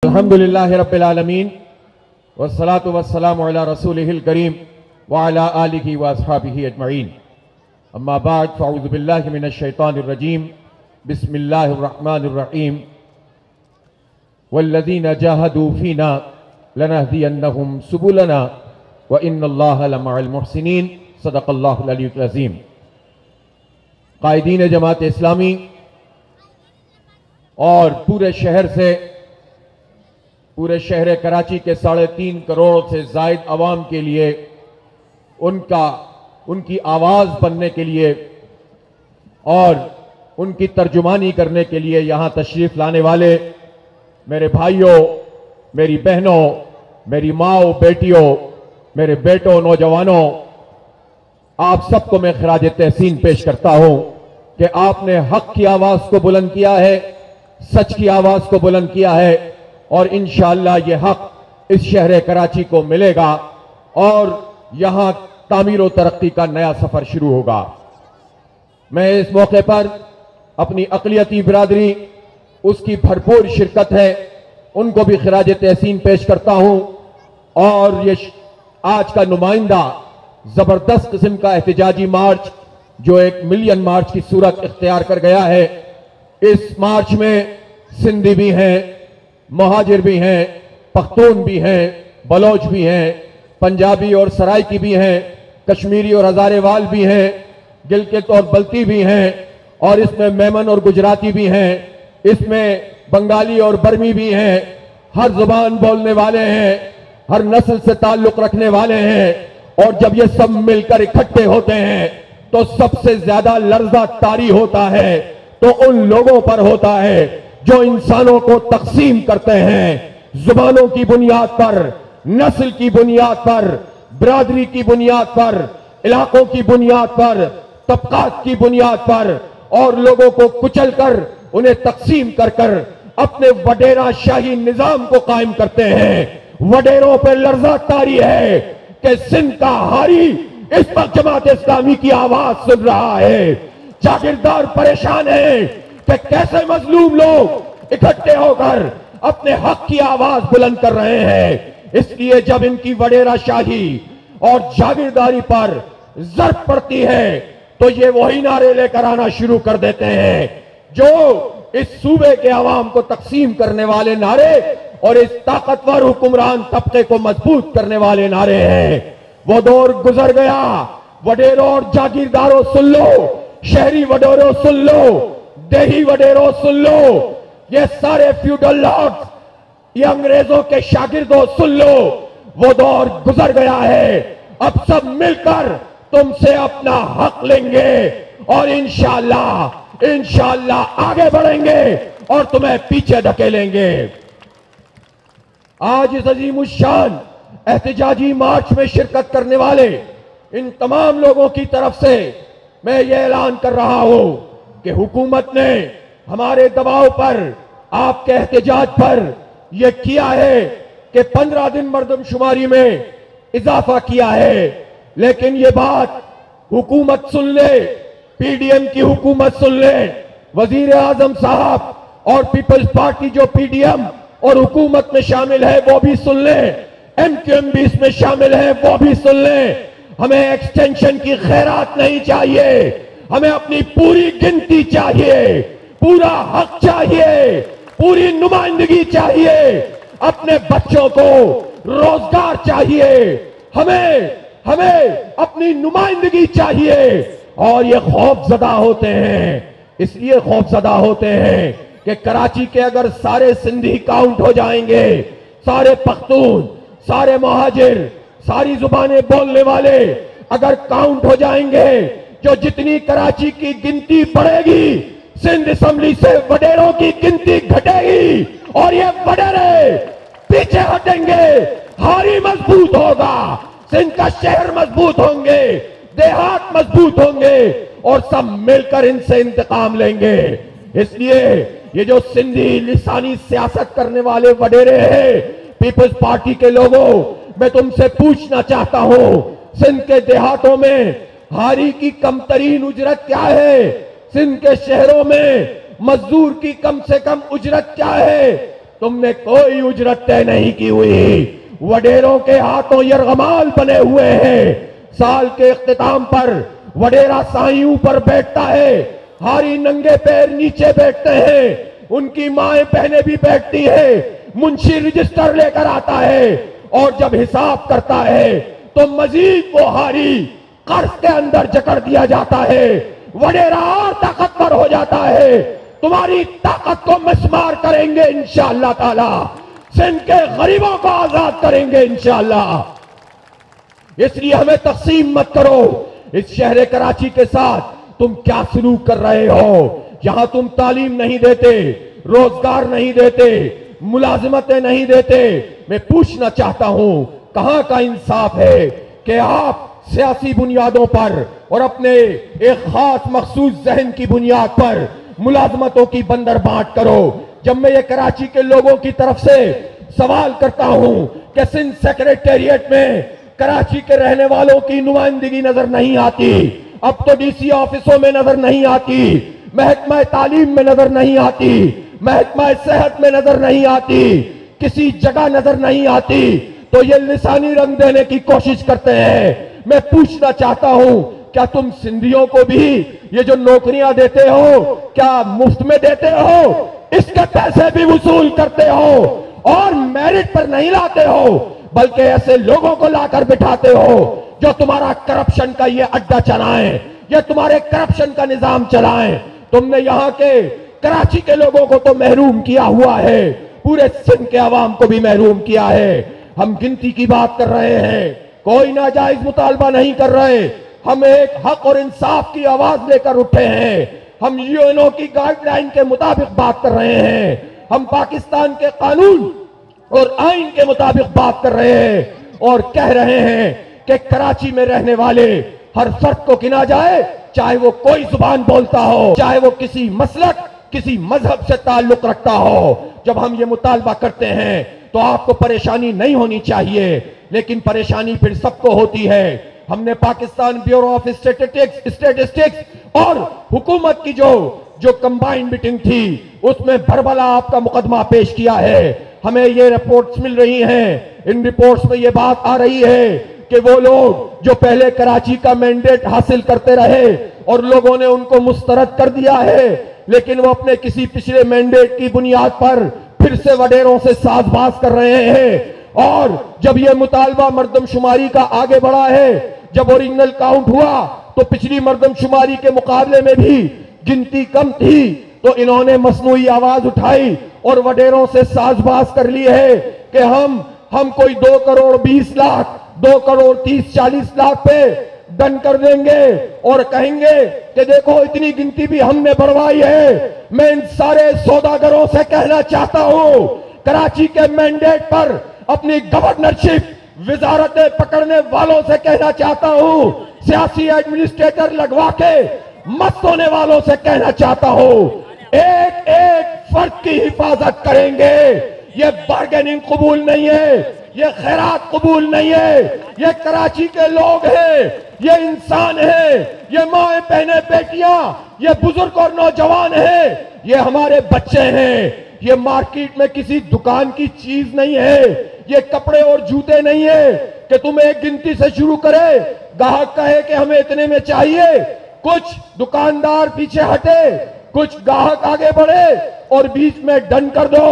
الحمدللہ رب العالمین والصلاة والسلام علی رسولہ الکریم وعلی آلہ واصحابہ اجمعین اما بعد فاعوذ باللہ من الشیطان الرجیم بسم اللہ الرحمن الرحیم والذین جاہدوا فینا لنہدینہم سبلنا وان اللہ لمع المحسنین صدق اللہ العلی العظیم۔ قائدین جماعت اسلامی اور پورے شہر کراچی کے 3.5 کروڑ سے زائد عوام کے لیے ان کی آواز بننے کے لیے اور ان کی ترجمانی کرنے کے لیے یہاں تشریف لانے والے میرے بھائیوں، میری بہنوں، میری ماں بیٹیوں، میرے بیٹوں، نوجوانوں، آپ سب کو میں خراج تحسین پیش کرتا ہوں کہ آپ نے حق کی آواز کو بلند کیا ہے، سچ کی آواز کو بلند کیا ہے، اور انشاءاللہ یہ حق اس شہر کراچی کو ملے گا اور یہاں تعمیر و ترقی کا نیا سفر شروع ہوگا۔ میں اس موقع پر اپنی اقلیتی برادری، اس کی بھرپور شرکت ہے، ان کو بھی خراج تحسین پیش کرتا ہوں، اور یہ آج کا نمائندہ زبردست قسم کا احتجاجی مارچ جو 1 ملین مارچ کی صورت اختیار کر گیا ہے، اس مارچ میں سندھی بھی ہیں، مہاجر بھی ہیں، پختون بھی ہیں، بلوچ بھی ہیں، پنجابی اور سرائکی بھی ہیں، کشمیری اور ہزارے وال بھی ہیں، گلگت اور بلتی بھی ہیں، اور اس میں میمن اور گجراتی بھی ہیں، اس میں بنگالی اور برمی بھی ہیں، ہر زبان بولنے والے ہیں، ہر نسل سے تعلق رکھنے والے ہیں، اور جب یہ سب مل کر اکٹھے ہوتے ہیں تو سب سے زیادہ لرزہ طاری ہوتا ہے تو ان لوگوں پر ہوتا ہے جو انسانوں کو تقسیم کرتے ہیں، زبانوں کی بنیاد پر، نسل کی بنیاد پر، برادری کی بنیاد پر، علاقوں کی بنیاد پر، طبقات کی بنیاد پر، اور لوگوں کو کچل کر انہیں تقسیم کر اپنے وڈیرہ شاہی نظام کو قائم کرتے ہیں۔ وڈیروں پہ لرزہ طاری ہے کہ سندھ کا حاری اس وقت جماعت اسلامی کی آواز سن رہا ہے، جاگیردار پریشان ہیں کہ کیسے مظلوم لوگ اکٹھے ہو کر اپنے حق کی آواز بلند کر رہے ہیں۔ اس لیے جب ان کی وڈیرہ شاہی اور جاگیرداری پر ضرب پڑتی ہے تو یہ وہی نعرے لے کر آنا شروع کر دیتے ہیں جو اس صوبے کے عوام کو تقسیم کرنے والے نعرے اور اس طاقتور حکمران طبقے کو مضبوط کرنے والے نعرے ہیں۔ وہ دور گزر گیا، وڈیروں اور جاگیرداروں سن لو، شہری وڈیروں سن لو، دیہی وڈیروں سن لو، یہ سارے فیوڈل لارڈز، یہ انگریزوں کے شاگردوں سن لو، وہ دور گزر گیا ہے۔ اب سب مل کر تم سے اپنا حق لیں گے اور انشاءاللہ آگے بڑھیں گے اور تمہیں پیچھے دھکیلیں گے۔ آج اس عظیم الشان احتجاجی مارچ میں شرکت کرنے والے ان تمام لوگوں کی طرف سے میں یہ اعلان کر رہا ہوں کہ حکومت نے ہمارے دباؤ پر، آپ کے احتجاج پر یہ کیا ہے کہ 15 دن مردم شماری میں اضافہ کیا ہے، لیکن یہ بات حکومت سن لے، پی ڈی ایم کی حکومت سن لے، وزیر اعظم صاحب اور پیپلز پارٹی جو پی ڈی ایم اور حکومت میں شامل ہے وہ بھی سن لیں، ایم کیو ایم بھی اس میں شامل ہے وہ بھی سن لیں۔ ہمیں ایکسٹینشن کی خیرات نہیں چاہیے، ہمیں اپنی پوری گنتی چاہیے، پورا حق چاہیے، پوری نمائندگی چاہیے، اپنے بچوں کو روزگار چاہیے، ہمیں اپنی نمائندگی چاہیے، اور یہ خوف زدہ ہوتے ہیں، اس لیے خوف زدہ ہوتے ہیں کہ کراچی کے اگر سارے سندھی کاؤنٹ ہو جائیں گے، سارے پختون، سارے مہاجر، ساری زبانیں بولنے والے اگر کاؤنٹ ہو جائیں گے، جو جتنی کراچی کی گنتی بڑھے گی، سندھ اسمبلی سے وڈیروں کی گنتی گھٹے گی، اور یہ وڈیرے پیچھے ہٹیں گے، حاری مضبوط ہوگا، سندھ کا شہر مضبوط ہوں گے، دیہات مضبوط ہوں گے، اور سب مل کر ان سے انتقام لیں گے۔ اس لیے یہ جو سندھی لسانی سیاست کرنے والے وڈیرے ہیں، پیپلز پارٹی کے لوگوں، میں تم سے پوچھنا چاہتا ہوں، سندھ کے دیہاتوں میں ہاری کی کم ترین اجرت کیا ہے؟ سندھ کے شہروں میں مزدور کی کم سے کم اجرت کیا ہے؟ تم نے کوئی اجرت طے نہیں کی ہوئی. وڈیروں کے ہاتھوں یرغمال بنے ہوئے ہیں. سال کے اختتام پر وڈیرا سائیں اوپر بیٹھتا ہے, ہاری ننگے پیر نیچے بیٹھتے ہیں, ان کی مائیں بہنیں بھی بیٹھتی ہیں, منشی رجسٹر لے کر آتا ہے اور جب حساب کرتا ہے تو مزید وہ ہاری قرض کے اندر جکڑ دیا جاتا ہے. وڈیرا اور طاقتور ہو جاتا ہے. تمہاری طاقت کو مسمار کریں گے انشاءاللہ تعالی, سندھ کے غریبوں کو آزاد کریں گے انشاءاللہ. اس لیے ہمیں تقسیم مت کرو. اس شہر کراچی کے ساتھ تم کیا سلوک کر رہے ہو؟ یہاں تم تعلیم نہیں دیتے, روزگار نہیں دیتے, ملازمتیں نہیں دیتے. میں پوچھنا چاہتا ہوں کہاں کا انصاف ہے کہ آپ سیاسی بنیادوں پر اور اپنے ایک خاص مخصوص ذہن کی بنیاد پر ملازمتوں کی بندر بانٹ کرو. جب میں یہ کراچی کے لوگوں کی طرف سے سوال کرتا ہوں کہ سندھ سیکریٹریٹ میں کراچی کے رہنے والوں کی نمائندگی نظر نہیں آتی, اب تو ڈی سی آفسوں میں نظر نہیں آتی, محکمہ تعلیم میں نظر نہیں آتی, محکمہ صحت میں نظر نہیں آتی, کسی جگہ نظر نہیں آتی, تو یہ لسانی رنگ دینے کی کوشش کرتے ہیں. میں پوچھنا چاہتا ہوں کیا تم سندھیوں کو بھی یہ جو نوکریاں دیتے ہو کیا مفت میں دیتے ہو؟ اس کے پیسے بھی وصول کرتے ہو اور میرٹ پر نہیں لاتے ہو بلکہ ایسے لوگوں کو لا کر بٹھاتے ہو جو تمہارا کرپشن کا یہ اڈا چلائیں, یہ تمہارے کرپشن کا نظام چلائیں. تم نے یہاں کے کراچی کے لوگوں کو تو محروم کیا ہوا ہے, پورے سندھ کے عوام کو بھی محروم کیا ہے. ہم گنتی کی بات کر رہے ہیں, کوئی ناجائز مطالبہ نہیں کر رہے. ہم ایک حق اور انصاف کی آواز لے کر اٹھے ہیں. ہم یو این او کی گائیڈ لائن کے مطابق بات کر رہے ہیں. ہم پاکستان کے قانون اور آئین کے مطابق بات کر رہے ہیں اور کہہ رہے ہیں کہ کراچی میں رہنے والے ہر فرد کو گنا جائے, چاہے وہ کوئی زبان بولتا ہو, چاہے وہ کسی مسلک کسی مذہب سے تعلق رکھتا ہو. جب ہم یہ مطالبہ کرتے ہیں تو آپ کو پریشانی نہیں ہونی چاہیے, لیکن پریشانی پھر سب کو ہوتی ہے. ہم نے پاکستان بیورو آف اسٹیٹسٹکس اور حکومت کی جو کمبائن میٹنگ تھی اس میں بھربلا آپ کا مقدمہ پیش کیا ہے. ہمیں یہ رپورٹس مل رہی ہیں, ان رپورٹس میں یہ بات آ رہی ہے کہ وہ لوگ جو پہلے کراچی کا مینڈیٹ حاصل کرتے رہے اور لوگوں نے ان کو مسترد کر دیا ہے, لیکن وہ اپنے کسی پچھلے مینڈیٹ کی بنیاد پر پھر سے وڈیروں سے ساز باز کر رہے ہیں. اور جب یہ مطالبہ مردم شماری کا آگے بڑھا ہے, جب اوریجنل کاؤنٹ ہوا تو پچھلی مردم شماری کے مقابلے میں بھی گنتی کم تھی, تو انہوں نے مصنوعی آواز اٹھائی اور وڈیروں سے ساز باز کر لی ہے کہ ہم کوئی 2 کروڑ 20 لاکھ 2 کروڑ 30-40 لاکھ پہ ڈن کر دیں گے اور کہیں گے کہ دیکھو اتنی گنتی بھی ہم نے بڑھوائی ہے. میں ان سارے سوداگروں سے کہنا چاہتا ہوں, کراچی کے مینڈیٹ پر اپنی گورنرشپ وزارتیں پکڑنے والوں سے کہنا چاہتا ہوں, سیاسی ایڈمنسٹریٹر لگوا کے مت ہونے والوں سے کہنا چاہتا ہوں, ایک ایک فرد کی حفاظت کریں گے. یہ بارگیننگ قبول نہیں ہے, یہ خیرات قبول نہیں ہے. یہ کراچی کے لوگ ہیں, یہ انسان ہیں, یہ مائیں بہنیں بیٹیاں, یہ بزرگ اور نوجوان ہیں, یہ ہمارے بچے ہیں. یہ مارکیٹ میں کسی دکان کی چیز نہیں ہے, یہ کپڑے اور جوتے نہیں ہے کہ تم ایک گنتی سے شروع کرے, گاہک کہے کہ ہمیں اتنے میں چاہیے, کچھ دکاندار پیچھے ہٹے, کچھ گاہک آگے بڑھے اور بیچ میں ڈن کر دو.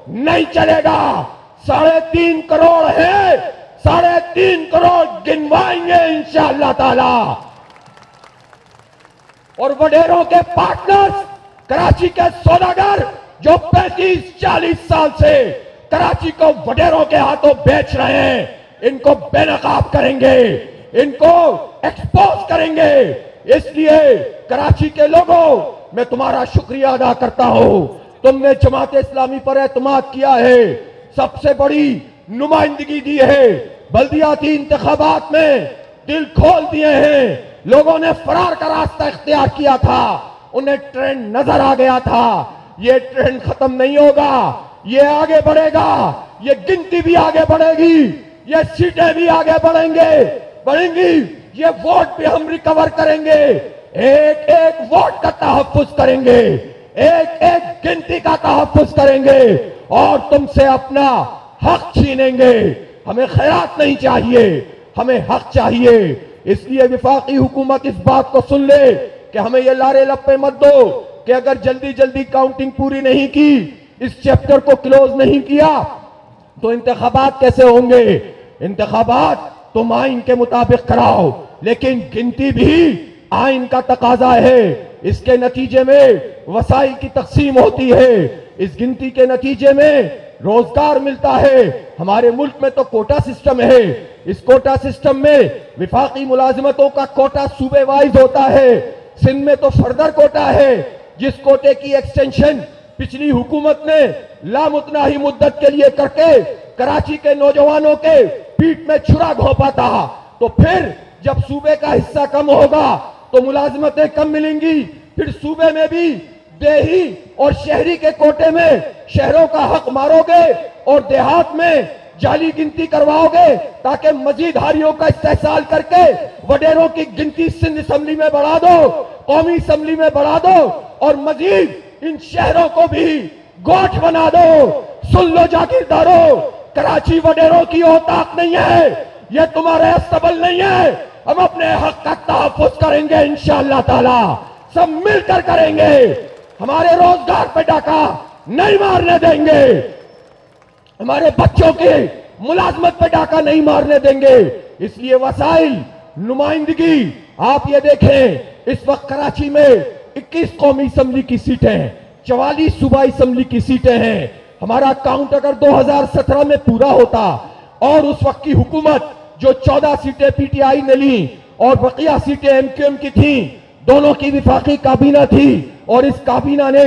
نہیں چلے گا. 3.5 کروڑ ہے, 3.5 کروڑ گنوائیں گے انشاءاللہ تعالی. اور وڈیروں کے پارٹنرز, کراچی کے سوداگر جو 35-40 سال سے کراچی کو وڈیروں کے ہاتھوں بیچ رہے ہیں, ان کو بے نقاب کریں گے, ان کو ایکسپوز کریں گے. اس لیے کراچی کے لوگوں, میں تمہارا شکریہ ادا کرتا ہوں. تم نے جماعت اسلامی پر اعتماد کیا ہے, سب سے بڑی نمائندگی دی ہے, بلدیاتی انتخابات میں دل کھول دیے ہیں. لوگوں نے فرار کا راستہ اختیار کیا تھا, انہیں ٹرینڈ نظر آ گیا تھا. یہ ٹرینڈ ختم نہیں ہوگا, یہ آگے بڑھے گا, یہ گنتی بھی آگے بڑھے گی, یہ سیٹیں بھی آگے بڑھیں گی, یہ ووٹ بھی ہم ریکور کریں گے, ایک ایک ووٹ کا تحفظ کریں گے, ایک ایک گنتی کا تحفظ کریں گے اور تم سے اپنا حق چھینیں گے. ہمیں خیرات نہیں چاہیے, ہمیں حق چاہیے. اس لیے وفاقی حکومت اس بات کو سن لے کہ ہمیں یہ لارے لپے مت دو کہ اگر جلدی جلدی کاؤنٹنگ پوری نہیں کی, اس چیپٹر کو کلوز نہیں کیا تو انتخابات کیسے ہوں گے. انتخابات تم آئین کے مطابق کراؤ, لیکن گنتی بھی آئین کا تقاضا ہے. اس کے نتیجے میں وسائل کی تقسیم ہوتی ہے, اس گنتی کے نتیجے میں روزگار ملتا ہے. ہمارے ملک میں تو کوٹا سسٹم ہے. اس کوٹا سسٹم میں وفاقی ملازمتوں کا کوٹا صوبے وائز ہوتا ہے. سندھ میں تو فردر کوٹا ہے, جس کوٹے کی ایکسٹینشن پچھلی حکومت نے لامتناہی مدت کے لیے کر کے کراچی کے نوجوانوں کے پیٹ میں چھرا گھونپا تھا. تو پھر جب صوبے کا حصہ کم ہوگا تو ملازمتیں کم ملیں گی. پھر صوبے میں بھی دیہی اور شہری کے کوٹے میں شہروں کا حق مارو گے اور دیہات میں جعلی گنتی کرواؤ گے تاکہ مزید ہاریوں کا استحصال کر کے وڈیروں کی گنتی سندھ اسمبلی میں بڑھا دو, قومی اسمبلی میں بڑھا دو اور مزید ان شہروں کو بھی گوٹھ بنا دو. سن لو جاگیرداروں, کراچی وڈیروں کی اوتاق نہیں ہے, یہ تمہارے استبل نہیں ہے. ہم اپنے حق کا تحفظ کریں گے انشاءاللہ تعالی, سب مل کر کریں گے. ہمارے روزگار پہ ڈاکہ نہیں مارنے دیں گے, ہمارے بچوں کی ملازمت پہ ڈاکہ نہیں مارنے دیں گے. اس لیے وسائل نمائندگی آپ یہ دیکھیں, اس وقت کراچی میں 21 قومی اسمبلی کی سیٹیں ہیں, 44 صوبائی اسمبلی کی سیٹیں ہیں. ہمارا کاؤنٹ اگر 2017 میں پورا ہوتا اور اس وقت کی حکومت جو 14 سیٹیں پی ٹی آئی نے لی اور بقیہ سیٹیں ایم کیو ایم کی تھیں, دونوں کی وفاقی کابینہ تھی اور اس کابینہ نے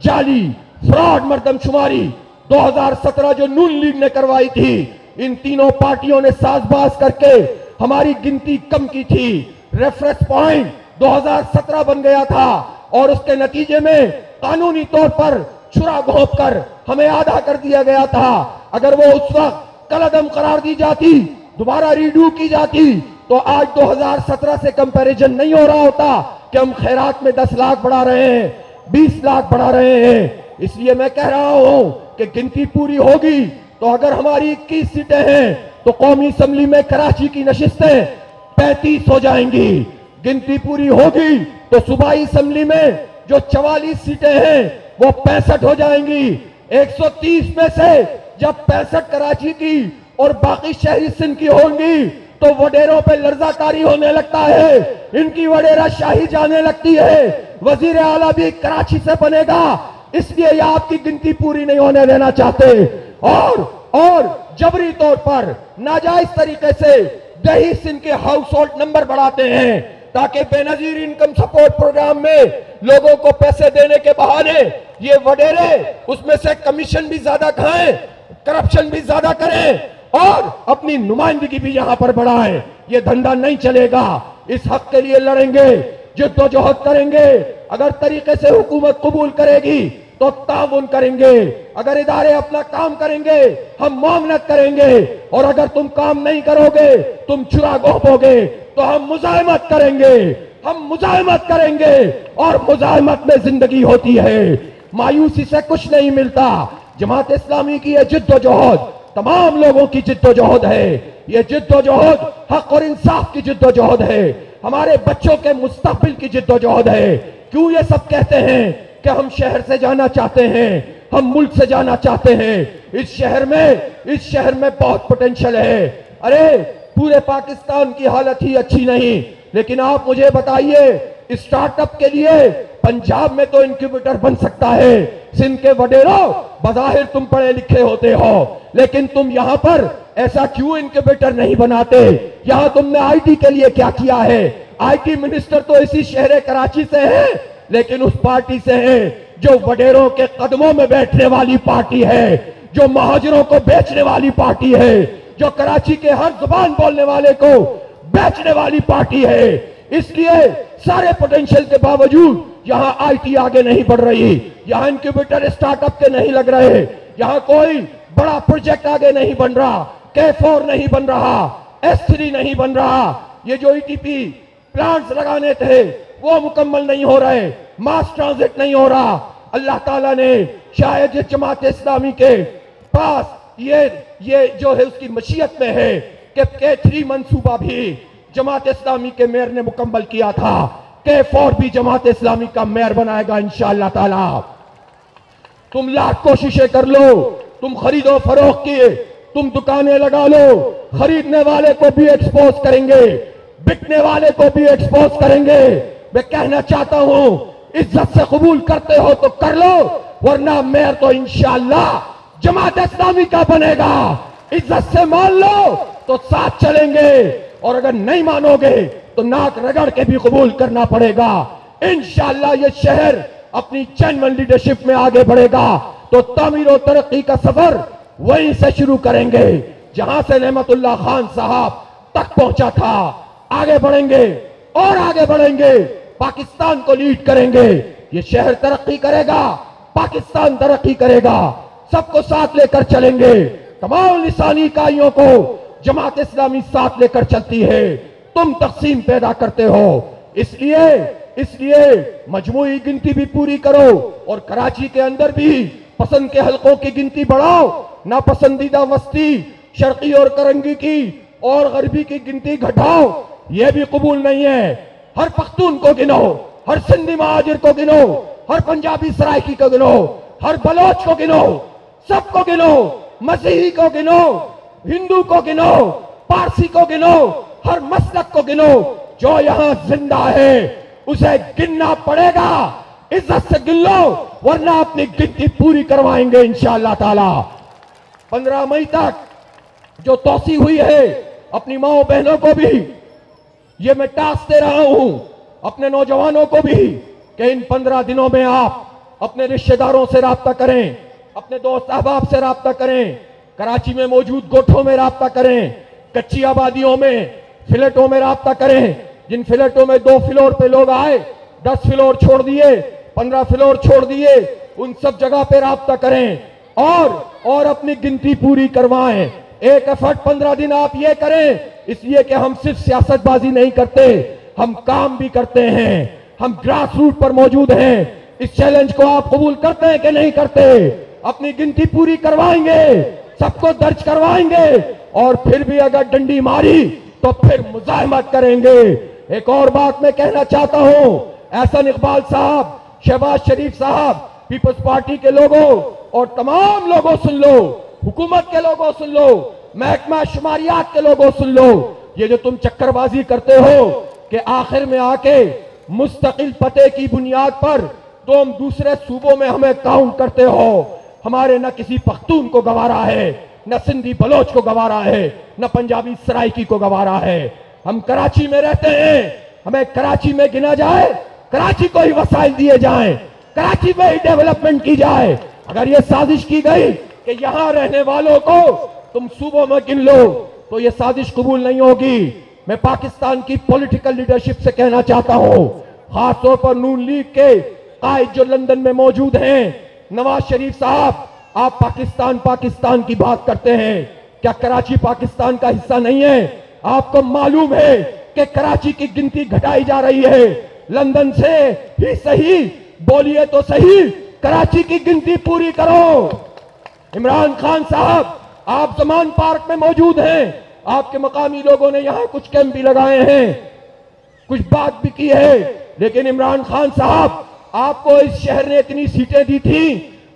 جعلی فراڈ مردم شماری 2017 جو نون لیگ نے کروائی تھی, ان تینوں پارٹیوں نے ساز باز کر کے ہماری گنتی کم کی تھی. ریفرنس پوائنٹ 2017 بن گیا تھا اور اس کے نتیجے میں قانونی طور پر چھرا گھونپ کر ہمیں آدھا کر دیا گیا تھا. اگر وہ اس وقت کالعدم قرار دی جاتی, دوبارہ ریڈیو کی جاتی, تو آج 2017 سے کمپیریزن نہیں ہو رہا ہوتا کہ ہم خیرات میں 10 لاکھ بڑھا رہے ہیں, 20 لاکھ بڑھا رہے ہیں. اس لیے میں کہہ رہا ہوں کہ گنتی پوری ہوگی تو اگر ہماری 21 سیٹیں ہیں تو قومی اسمبلی میں کراچی کی نشستیں 35 ہو جائیں گی. گنتی پوری ہوگی تو صوبائی اسمبلی میں جو 44 سیٹیں ہیں وہ 65 ہو جائیں گی. 130 میں سے جب 65 کراچی کی اور باقی شہری سندھ کی ہوں گی تو وڈیروں پہ لرزہ طاری ہونے لگتا ہے, ان کی وڈیرہ شاہی جانے لگتی ہے. وزیر اعلیٰ بھی کراچی سے بنے گا, اس لیے یہ آپ کی گنتی پوری نہیں ہونے دینا چاہتے اور جبری طور پر ناجائز طریقے سے دیہی سندھ کے ہاؤس ہولڈ نمبر بڑھاتے ہیں تاکہ بے نظیر انکم سپورٹ پروگرام میں لوگوں کو پیسے دینے کے بہانے یہ وڈیرے اس میں سے کمیشن بھی زیادہ کھائیں, کرپشن بھی زیادہ کریں اور اپنی نمائندگی بھی یہاں پر بڑھائیں. یہ دھندا نہیں چلے گا. اس حق کے لیے لڑیں گے, جد و جہد کریں گے. اگر طریقے سے حکومت قبول کرے گی تو تعاون کریں گے, اگر ادارے اپنا کام کریں گے ہم معاونت کریں گے, اور اگر تم کام نہیں کرو گے, تم چھرا گھونپو گے تو ہم مزاحمت کریں گے. ہم مزاحمت کریں گے اور مزاحمت میں زندگی ہوتی ہے. مایوسی سے کچھ نہیں ملتا. جماعت اسلامی کی یہ جد و جہد تمام لوگوں کی جد و جہد ہے. یہ جد و جہد حق اور انصاف کی جد و جہد ہے, ہمارے بچوں کے مستقبل کی جد و جہد ہے. کیوں یہ سب کہتے ہیں کہ ہم شہر سے جانا چاہتے ہیں, ہم ملک سے جانا چاہتے ہیں. اس شہر میں بہت پوٹینشل ہے. ارے پورے پاکستان کی حالت ہی اچھی نہیں, لیکن آپ مجھے بتائیے اسٹارٹ اپ کے لیے پنجاب میں تو انکیوبیٹر بن سکتا ہے. سندھ کے وڈیروں بظاہر تم پڑھے لکھے ہوتے ہو, لیکن تم یہاں پر ایسا کیوں انکیوبیٹر نہیں بناتے؟ یہاں تم نے آئی ٹی کے لیے کیا کیا ہے؟ آئی ٹی منسٹر تو اسی شہر کراچی سے ہے, لیکن اس پارٹی سے ہے جو وڈیروں کے قدموں میں بیٹھنے والی پارٹی ہے, جو مہاجروں کو بیچنے والی پارٹی ہے, جو کراچی کے ہر زبان بولنے والے کو بیچنے والی پارٹی ہے. اس لیے سارے پوٹینشل کے باوجود یہاں آئی ٹی آگے نہیں بڑھ رہی, یہاں انکیوبیٹر اسٹارٹ اپ کے نہیں لگ رہے, یہاں کوئی بڑا پروجیکٹ آگے نہیں بن رہا, K4 نہیں بن رہا, S3 نہیں بن رہا. یہ جو ETP پلانٹس لگانے تھے وہ مکمل نہیں ہو رہے, ماس ٹرانزٹ نہیں ہو رہا. اللہ تعالیٰ نے شاید یہ جماعت اسلامی کے پاس یہ جو ہے اس کی مشیت میں ہے کہ K3 منصوبہ بھی جماعت اسلامی کے میئر نے مکمل کیا تھا، K4 بھی جماعت اسلامی کا میئر بنائے گا انشاءاللہ تعالی۔ تم لاکھ کوششیں کر لو، تم خرید و فروخت کی تم دکانیں لگا لو، خریدنے والے کو بھی ایکسپوز کریں گے، بکنے والے کو بھی ایکسپوز کریں گے۔ میں کہنا چاہتا ہوں عزت سے قبول کرتے ہو تو کر لو، ورنہ میئر تو انشاءاللہ جماعت اسلامی کا بنے گا۔ عزت سے مان لو تو ساتھ چلیں گے، اور اگر نہیں مانو گے تو ناک رگڑ کے بھی قبول کرنا پڑے گا۔ انشاءاللہ یہ شہر اپنی جینوئن لیڈرشپ میں آگے بڑھے گا تو تعمیر و ترقی کا سفر وہیں سے شروع کریں گے جہاں سے نعمت اللہ خان صاحب تک پہنچا تھا۔ آگے بڑھیں گے اور آگے بڑھیں گے، پاکستان کو لیڈ کریں گے، یہ شہر ترقی کرے گا، پاکستان ترقی کرے گا، سب کو ساتھ لے کر چلیں گے۔ تمام لسانی اکائیوں کو جماعت اسلامی ساتھ لے کر چلتی ہے، تم تقسیم پیدا کرتے ہو، اس لیے مجموعی گنتی بھی پوری کرو، اور کراچی کے اندر بھی پسند کے حلقوں کی گنتی بڑھاؤ، ناپسندیدہ وسطی شرقی اور کرنگی کی اور غربی کی گنتی گھٹاؤ، یہ بھی قبول نہیں ہے۔ ہر پختون کو گنو، ہر سندھی مہاجر کو گنو، ہر پنجابی سرائکی کو گنو، ہر بلوچ کو گنو، سب کو گنو، مسیحی کو گنو، ہندو کو گنو، پارسی کو گنو، ہر مسلک کو گنو، جو یہاں زندہ ہے اسے گننا پڑے گا۔ عزت سے گن لو ورنہ اپنی گنتی پوری کروائیں گے انشاءاللہ تعالی۔ 15 مئی تک جو توسیع ہوئی ہے اپنی ماں بہنوں کو بھی یہ میں ٹاسک دے رہا ہوں، اپنے نوجوانوں کو بھی، کہ ان 15 دنوں میں آپ اپنے رشتہ داروں سے رابطہ کریں، اپنے دوست احباب سے رابطہ کریں، کراچی میں موجود گوٹھوں میں رابطہ کریں، کچی آبادیوں میں فلیٹوں میں رابطہ کریں، جن فلیٹوں میں 2 فلور پہ لوگ آئے، 10 فلور چھوڑ دیے، 15 فلور چھوڑ دیے، ان سب جگہ پہ رابطہ کریں اور اپنی گنتی پوری کروائیں۔ ایک ایفرٹ 15 دن آپ یہ کریں، اس لیے کہ ہم صرف سیاست بازی نہیں کرتے، ہم کام بھی کرتے ہیں، ہم گراس روٹ پر موجود ہیں۔ اس چیلنج کو آپ قبول کرتے ہیں کہ نہیں کرتے؟ اپنی گنتی پوری کروائیں گے، سب کو درج کروائیں گے، اور پھر بھی اگر ڈنڈی ماری تو پھر مزاحمت کریں گے۔ ایک اور بات میں کہنا چاہتا ہوں، احسن اقبال صاحب، شہباز شریف صاحب، پیپلز پارٹی کے لوگوں اور تمام لوگوں سن لو، حکومت کے لوگوں سن لو، محکمہ شماریات کے لوگوں سن لو، یہ جو تم چکر بازی کرتے ہو کہ آخر میں آ کے مستقل پتے کی بنیاد پر تم دوسرے صوبوں میں ہمیں کاؤنٹ کرتے ہو، ہمارے نہ کسی پختون کو گوارا ہے، نہ سندھی بلوچ کو گوارا ہے، نہ پنجابی سرائکی کو گوارا ہے۔ ہم کراچی میں رہتے ہیں، ہمیں کراچی میں گنا جائے، کراچی کو ہی وسائل دیے جائیں، کراچی میں ہی ڈیولپمنٹ کی جائے۔ اگر یہ سازش کی گئی کہ یہاں رہنے والوں کو تم صوبوں میں گن لو تو یہ سازش قبول نہیں ہوگی۔ میں پاکستان کی پولیٹیکل لیڈرشپ سے کہنا چاہتا ہوں، خاص طور پر نون لیگ کے قائد جو لندن میں موجود ہیں، نواز شریف صاحب، آپ پاکستان کی بات کرتے ہیں، کیا کراچی پاکستان کا حصہ نہیں ہے؟ آپ کو معلوم ہے کہ کراچی کی گنتی گھٹائی جا رہی ہے، لندن سے ہی صحیح بولیے تو صحیح، کراچی کی گنتی پوری کرو۔ عمران خان صاحب، آپ زمان پارک میں موجود ہیں، آپ کے مقامی لوگوں نے یہاں کچھ کیمپ بھی لگائے ہیں، کچھ بات بھی کی ہے، لیکن عمران خان صاحب، آپ کو اس شہر نے اتنی سیٹیں دی تھی،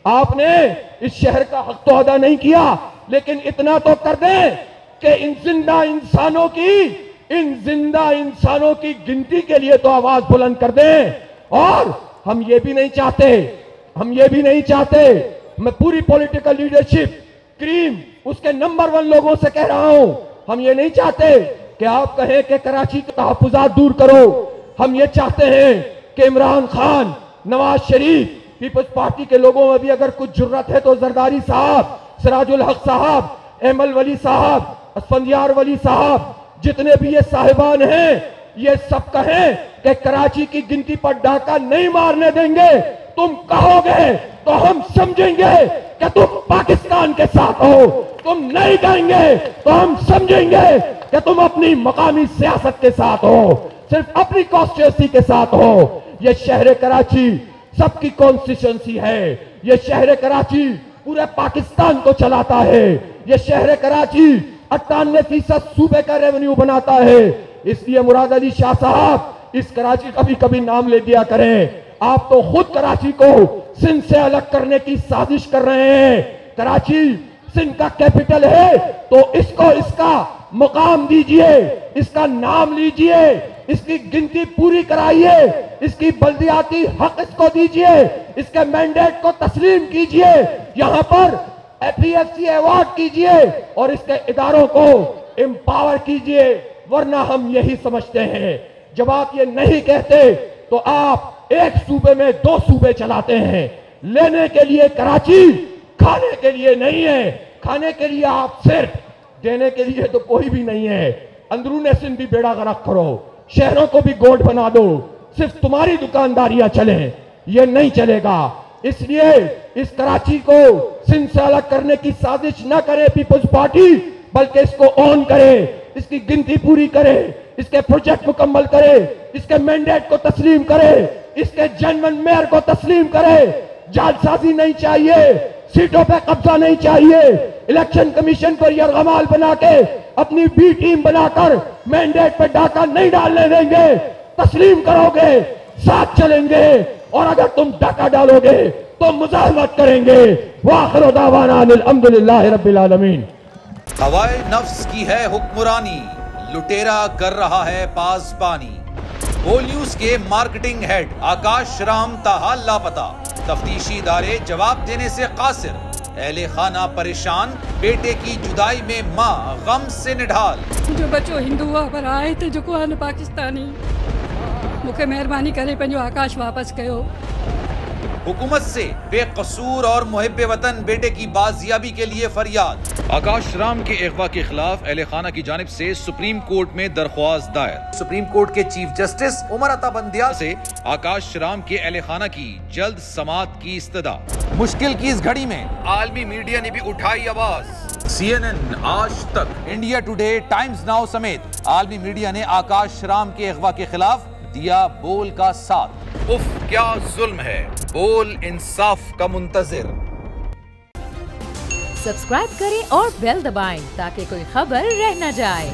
آپ نے اس شہر کا حق تو ادا نہیں کیا، لیکن اتنا تو کر دیں کہ ان زندہ انسانوں کی گنتی کے لیے تو آواز بلند کر دیں۔ اور ہم یہ بھی نہیں چاہتے، میں پوری پولیٹیکل لیڈرشپ کریم اس کے نمبر 1 لوگوں سے کہہ رہا ہوں، ہم یہ نہیں چاہتے کہ آپ کہیں کہ کراچی کے تحفظات دور کرو، ہم یہ چاہتے ہیں کہ عمران خان، نواز شریف، پیپلز پارٹی کے لوگوں میں بھی اگر کچھ جرت ہے تو زرداری صاحب، سراج الحق صاحب، ایمل ولی صاحب، اسفندیار ولی صاحب، جتنے بھی یہ صاحبان ہیں، یہ سب کہیں کہ کراچی کی گنتی پر ڈاکہ نہیں مارنے دیں گے۔ تم کہو گے تو ہم سمجھیں گے کہ تم پاکستان کے ساتھ ہو، تم نہیں کہیں گے تو ہم سمجھیں گے کہ تم اپنی مقامی سیاست کے ساتھ ہو، صرف اپنی کانسٹیٹوئنسی کے ساتھ ہو۔ یہ شہر کراچی سب کی کانسٹیچوئنسی ہے. یہ شہر کراچی پورے پاکستان کو چلاتا ہے. یہ شہر کراچی 98% صوبے کا ریونیو بناتا ہے. اس لیے مراد علی شاہ صاحب اس کراچی کا بھی کبھی نام لے دیا کریں. آپ تو خود کراچی کو سندھ سے الگ کرنے کی سازش کر رہے ہیں. کراچی سندھ کا کیپٹل ہے تو اس کو اس کا مقام دیجئے, اس کا نام لیجئے, اس کی گنتی پوری کرائیے, اس کی بلدیاتی حق اس کو دیجئے, اس کے مینڈیٹ کو تسلیم کیجئے, یہاں پر APFC ایوارڈ کیجئے اور اس کے اداروں کو امپاور کیجئے. ورنہ ہم یہی سمجھتے ہیں جب آپ یہ نہیں کہتے تو آپ ایک صوبے میں 2 صوبے چلاتے ہیں. لینے کے لیے کراچی, کھانے کے لیے نہیں ہے. کھانے کے لیے آپ صرف, دینے کے لیے تو کوئی بھی نہیں ہے. اندرون سندھ بھی بیڑا غرق کرو, شہروں کو بھی گوٹ بنا دو, صرف تمہاری دکانداریاں چلیں, یہ نہیں چلے گا. اس لیے اس کراچی کو سندھ سے الگ کرنے کی سازش نہ کرے پیپلز پارٹی, بلکہ اس کو اون کرے, اس کی گنتی پوری کرے, اس کے پروجیکٹ مکمل کرے, اس کے مینڈیٹ کو تسلیم کرے, اس کے جنون میئر کو تسلیم کرے. جال سازی نہیں چاہیے, سیٹوں پہ قبضہ نہیں چاہیے. الیکشن کمیشن کو یرغمال بنا کے اپنی بی ٹیم بنا کر مینڈیٹ پہ ڈاکہ نہیں ڈالنے دیں گے. تسلیم کرو گے, ساتھ چلیں گے, اور اگر تم ڈاکہ ڈالو گے تو مزاحمت کریں گے. وآخر دعوانا الحمدللہ رب العالمین. ہوائے نفس کی ہے حکمرانی, لٹیرا کر رہا ہے پاسبانی. بول نیوز کے مارکیٹنگ ہیڈ آکاش رام تاحال لاپتہ, تفتیشی ادارے جواب دینے سے قاصر. اہل خانہ پریشان, بیٹے کی جدائی میں ماں غم سے نڈھال. جو بچو ہندو پر آئے تھے جو کو پاکستانی, مجھے مہربانی کرے پنجو آکاش واپس کیو. حکومت سے بے قصور اور محب وطن بیٹے کی بازیابی کے لیے فریاد. آکاش رام کے اغوا کے خلاف اہل خانہ کی جانب سے سپریم کورٹ میں درخواست دائر. سپریم کورٹ کے چیف جسٹس عمر عطا بندیال سے آکاش رام کے اہل خانہ کی جلد سماعت کی استدعا. مشکل کی اس گھڑی میں عالمی میڈیا نے بھی اٹھائی آواز. CNN, آج تک, انڈیا ٹوڈے, ٹائمز ناؤ سمیت عالمی میڈیا نے آکاش رام کے اغوا کے خلاف دیا بول کا ساتھ. اف کیا ظلم ہے, بول انصاف کا منتظر. سبسکرائب کریں اور بیل دبائیں تاکہ کوئی خبر رہ نہ جائے.